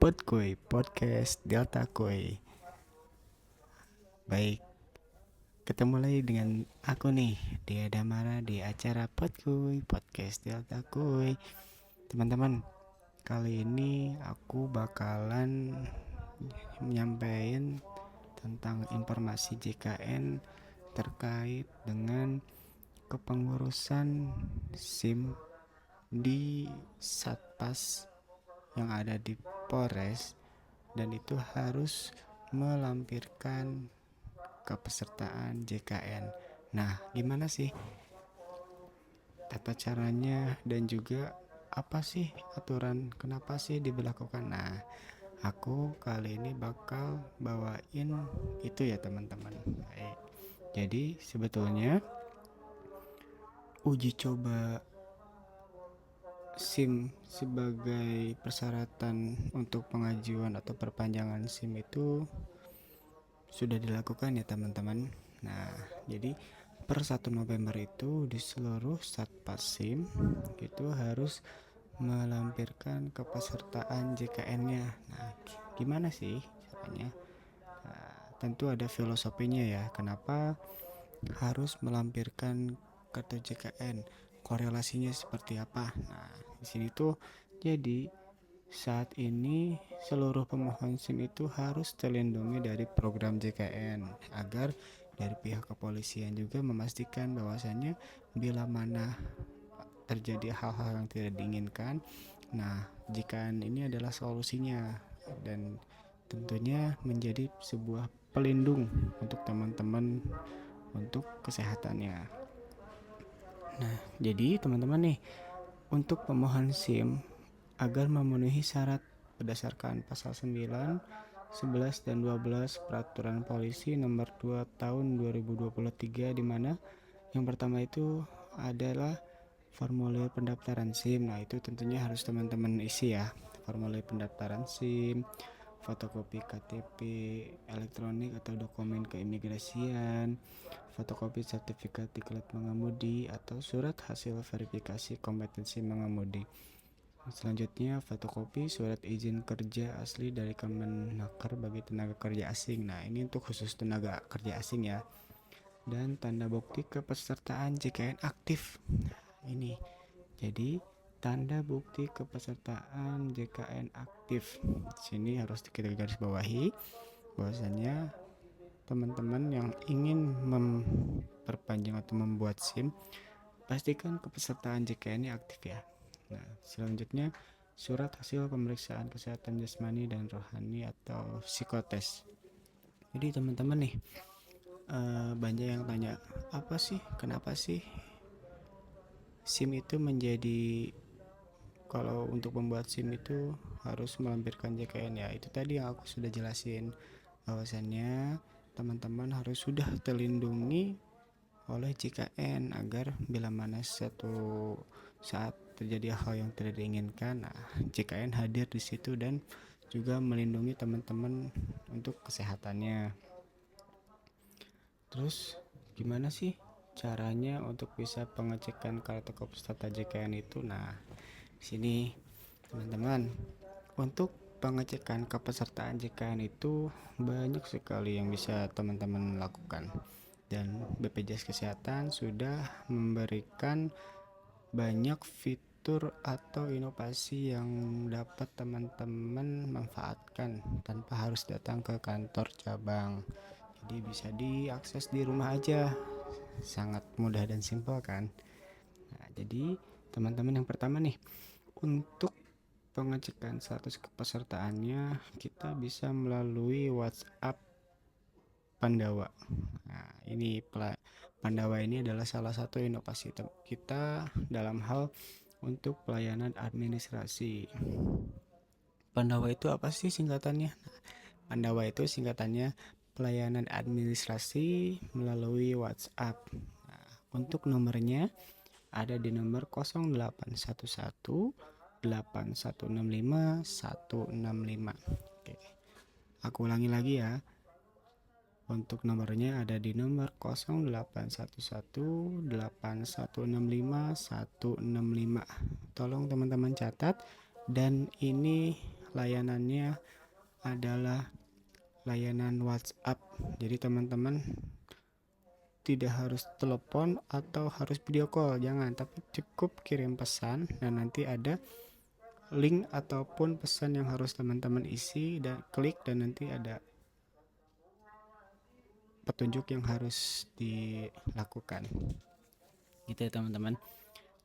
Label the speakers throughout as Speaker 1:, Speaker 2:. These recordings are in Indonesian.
Speaker 1: Podkuy, podcast Delta Kuy. Baik, ketemu lagi dengan aku nih, Dia Damara di acara Podkuy, podcast Delta Kuy. Teman-teman, kali ini aku bakalan menyampaikan tentang informasi JKN terkait dengan kepengurusan SIM di Satpas yang ada di Polres, dan itu harus melampirkan kepesertaan JKN. Nah, gimana sih tata caranya dan juga apa sih aturan, kenapa sih diberlakukan? Nah, aku kali ini bakal bawain itu ya teman-teman. Baik. Jadi sebetulnya uji coba SIM sebagai persyaratan untuk pengajuan atau perpanjangan SIM itu sudah dilakukan ya teman-teman. Nah, jadi per 1 November itu di seluruh Satpas SIM itu harus melampirkan kepesertaan JKN-nya. Nah, gimana sih caranya? Nah, tentu ada filosofinya ya. Kenapa harus melampirkan kartu JKN? Korelasinya seperti apa? Nah, di sini tuh jadi saat ini seluruh pemohon SIM itu harus terlindungi dari program JKN agar dari pihak kepolisian juga memastikan bahwasannya bila mana terjadi hal-hal yang tidak diinginkan, nah JKN ini adalah solusinya dan tentunya menjadi sebuah pelindung untuk teman-teman untuk kesehatannya. Nah, jadi teman-teman nih, untuk pemohon SIM agar memenuhi syarat berdasarkan pasal 9, 11 dan 12 Peraturan Polisi nomor 2 tahun 2023, di mana yang pertama itu adalah formulir pendaftaran SIM. Nah, itu tentunya harus teman-teman isi ya. Formulir pendaftaran SIM, fotokopi KTP elektronik atau dokumen keimigrasian, fotokopi sertifikat diklat mengemudi atau surat hasil verifikasi kompetensi mengemudi. Selanjutnya, fotokopi surat izin kerja asli dari Kemenaker bagi tenaga kerja asing. Nah, ini untuk khusus tenaga kerja asing ya. Dan tanda bukti kepesertaan JKN aktif. Nah, ini. Jadi, tanda bukti kepesertaan JKN aktif. Sini harus kita garis bawahi bahwasanya teman-teman yang ingin memperpanjang atau membuat SIM, pastikan kepesertaan JKN ini aktif ya. Nah, selanjutnya surat hasil pemeriksaan kesehatan jasmani dan rohani atau psikotes. Jadi teman-teman nih, banyak yang tanya, apa sih, kenapa sih SIM itu menjadi, kalau untuk membuat SIM itu harus melampirkan JKN ya. Itu tadi yang aku sudah jelasin, bahwasannya teman-teman harus sudah terlindungi oleh JKN agar bila mana suatu saat terjadi hal yang tidak diinginkan, nah JKN hadir di situ dan juga melindungi teman-teman untuk kesehatannya. Terus gimana sih caranya untuk bisa pengecekan kartu peserta JKN itu? Nah, sini teman-teman, untuk pengecekan kepesertaan JKN itu banyak sekali yang bisa teman-teman lakukan, dan BPJS Kesehatan sudah memberikan banyak fitur atau inovasi yang dapat teman-teman manfaatkan tanpa harus datang ke kantor cabang. Jadi bisa diakses di rumah aja, sangat mudah dan simpel kan. Nah, jadi teman-teman yang pertama nih, untuk pengecekan status kepesertaannya kita bisa melalui WhatsApp Pandawa. Nah, ini Pandawa ini adalah salah satu inovasi kita dalam hal untuk pelayanan administrasi. Pandawa itu apa sih singkatannya? Pandawa itu singkatannya pelayanan administrasi melalui WhatsApp. Nah, untuk nomornya ada di nomor 0811 8165 165. Oke. Aku ulangi lagi ya. Untuk nomornya ada di nomor 0811 8165 165. Tolong teman-teman catat, dan ini layanannya adalah layanan WhatsApp. Jadi teman-teman tidak harus telepon atau harus video call, jangan, tapi cukup kirim pesan dan nanti ada link ataupun pesan yang harus teman-teman isi dan klik, dan nanti ada petunjuk yang harus dilakukan gitu ya teman-teman.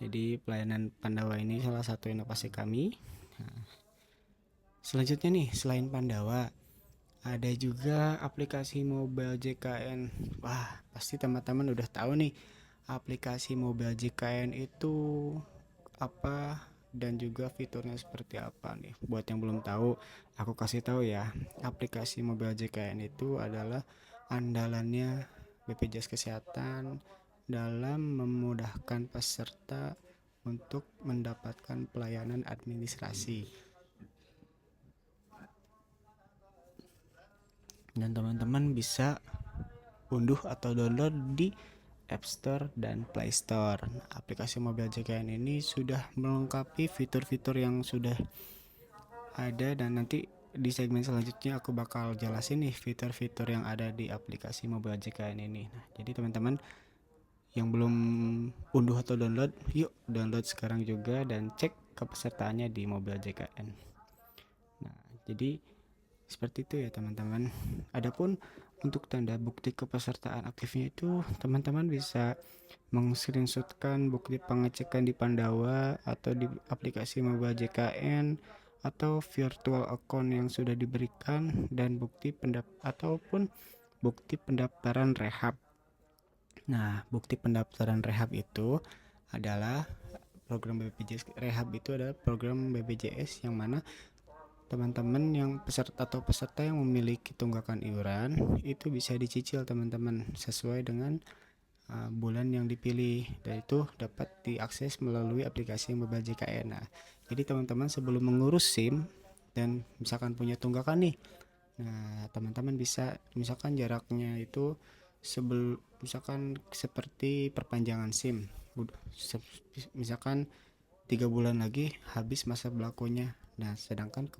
Speaker 1: Jadi pelayanan Pandawa ini salah satu inovasi kami. Nah, selanjutnya nih, selain Pandawa ada juga aplikasi mobile JKN. Wah, pasti teman-teman udah tahu nih aplikasi mobile JKN itu apa dan juga fiturnya seperti apa nih. Buat yang belum tahu, aku kasih tahu ya. Aplikasi mobile JKN itu adalah andalannya BPJS Kesehatan dalam memudahkan peserta untuk mendapatkan pelayanan administrasi. Dan teman-teman bisa unduh atau download di App Store dan Play Store. Aplikasi mobile JKN ini sudah melengkapi fitur-fitur yang sudah ada, dan nanti di segmen selanjutnya aku bakal jelasin nih fitur-fitur yang ada di aplikasi mobile JKN ini. Nah, jadi teman-teman yang belum unduh atau download, yuk download sekarang juga dan cek kepesertaannya di mobile JKN. Nah, jadi seperti itu ya teman-teman. Adapun untuk tanda bukti kepesertaan aktifnya itu, teman-teman bisa meng-screenshotkan bukti pengecekan di Pandawa atau di aplikasi mobile JKN atau virtual account yang sudah diberikan, dan bukti ataupun bukti pendaftaran rehab. Nah, bukti pendaftaran rehab itu adalah program BPJS Rehab, itu adalah program BPJS yang mana teman-teman yang peserta yang memiliki tunggakan iuran itu bisa dicicil teman-teman sesuai dengan bulan yang dipilih, dan itu dapat diakses melalui aplikasi mobile JKN. Nah, jadi teman-teman sebelum mengurus SIM dan misalkan punya tunggakan nih, nah teman-teman bisa, misalkan jaraknya itu misalkan seperti perpanjangan SIM, misalkan 3 bulan lagi habis masa berlakunya. Nah, sedangkan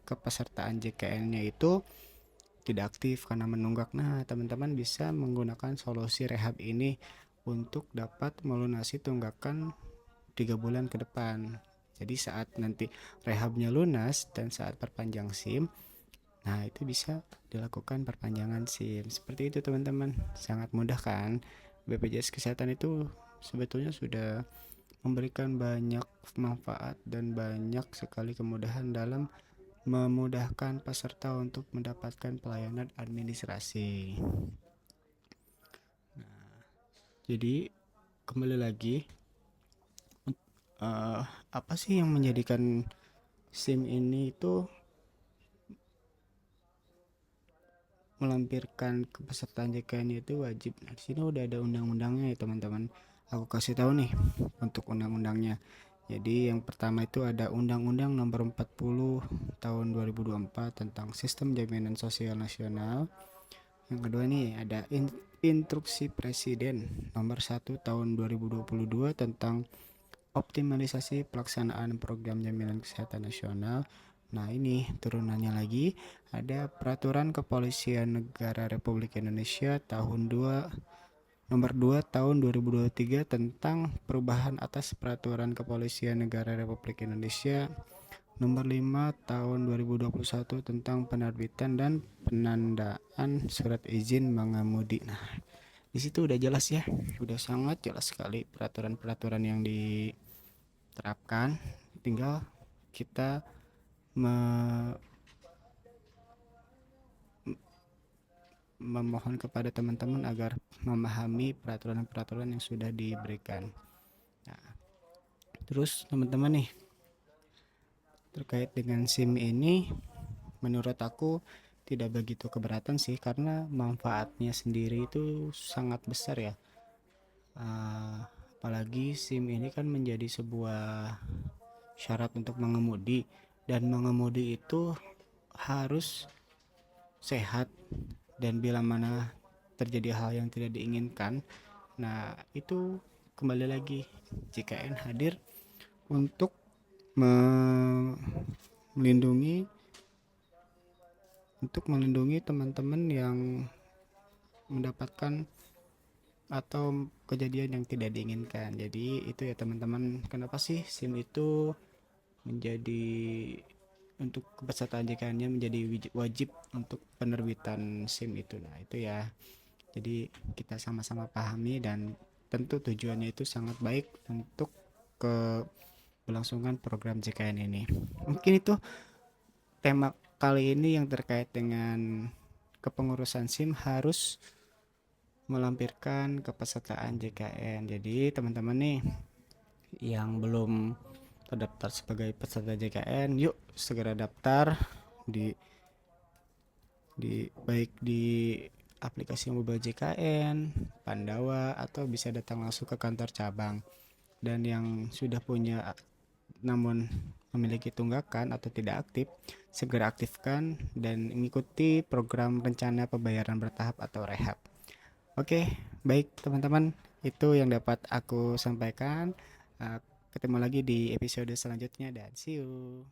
Speaker 1: kepesertaan JKN-nya itu tidak aktif karena menunggak. Nah, teman-teman bisa menggunakan solusi rehab ini untuk dapat melunasi tunggakan 3 bulan ke depan. Jadi saat nanti rehabnya lunas dan saat perpanjang SIM, nah itu bisa dilakukan perpanjangan SIM. Seperti itu teman-teman, sangat mudah kan. BPJS Kesehatan itu sebetulnya sudah memberikan banyak manfaat dan banyak sekali kemudahan dalam memudahkan peserta untuk mendapatkan pelayanan administrasi. Nah, jadi kembali lagi, apa sih yang menjadikan SIM ini itu melampirkan kepesertaan JKN itu wajib? Nah, di sini udah ada undang-undangnya ya teman-teman. Aku kasih tahu nih untuk undang-undangnya. Jadi yang pertama itu ada Undang-Undang Nomor 40 Tahun 2024 tentang Sistem Jaminan Sosial Nasional. Yang kedua nih ada Instruksi Presiden Nomor 1 Tahun 2022 tentang optimalisasi pelaksanaan program jaminan kesehatan nasional. Nah, ini turunannya lagi ada Peraturan Kepolisian Negara Republik Indonesia Nomor 2 Tahun 2023 tentang perubahan atas Peraturan Kepolisian Negara Republik Indonesia Nomor 5 Tahun 2021 tentang penerbitan dan penandaan surat izin mengemudi. Nah, di situ udah jelas ya, udah sangat jelas sekali peraturan-peraturan yang diterapkan. Tinggal kita memohon kepada teman-teman agar memahami peraturan-peraturan yang sudah diberikan. Nah, terus teman-teman nih, terkait dengan SIM ini, menurut aku tidak begitu keberatan sih, karena manfaatnya sendiri itu sangat besar ya. Apalagi SIM ini kan menjadi sebuah syarat untuk mengemudi, dan mengemudi itu harus sehat, dan bila mana terjadi hal yang tidak diinginkan, nah itu kembali lagi JKN hadir untuk melindungi teman-teman yang mendapatkan atau kejadian yang tidak diinginkan. Jadi itu ya teman-teman, kenapa sih SIM itu menjadi untuk kepesertaan JKN-nya menjadi wajib untuk penerbitan SIM itu. Nah, itu ya. Jadi kita sama-sama pahami dan tentu tujuannya itu sangat baik untuk kelangsungan program JKN ini. Mungkin itu tema kali ini yang terkait dengan kepengurusan SIM harus melampirkan kepesertaan JKN. Jadi teman-teman nih yang belum terdaftar sebagai peserta JKN, yuk segera daftar di baik di aplikasi mobile JKN, Pandawa, atau bisa datang langsung ke kantor cabang. Dan yang sudah punya namun memiliki tunggakan atau tidak aktif, segera aktifkan dan mengikuti program rencana pembayaran bertahap atau rehab. Oke, baik teman-teman, itu yang dapat aku sampaikan. Ketemu lagi di episode selanjutnya dan see you.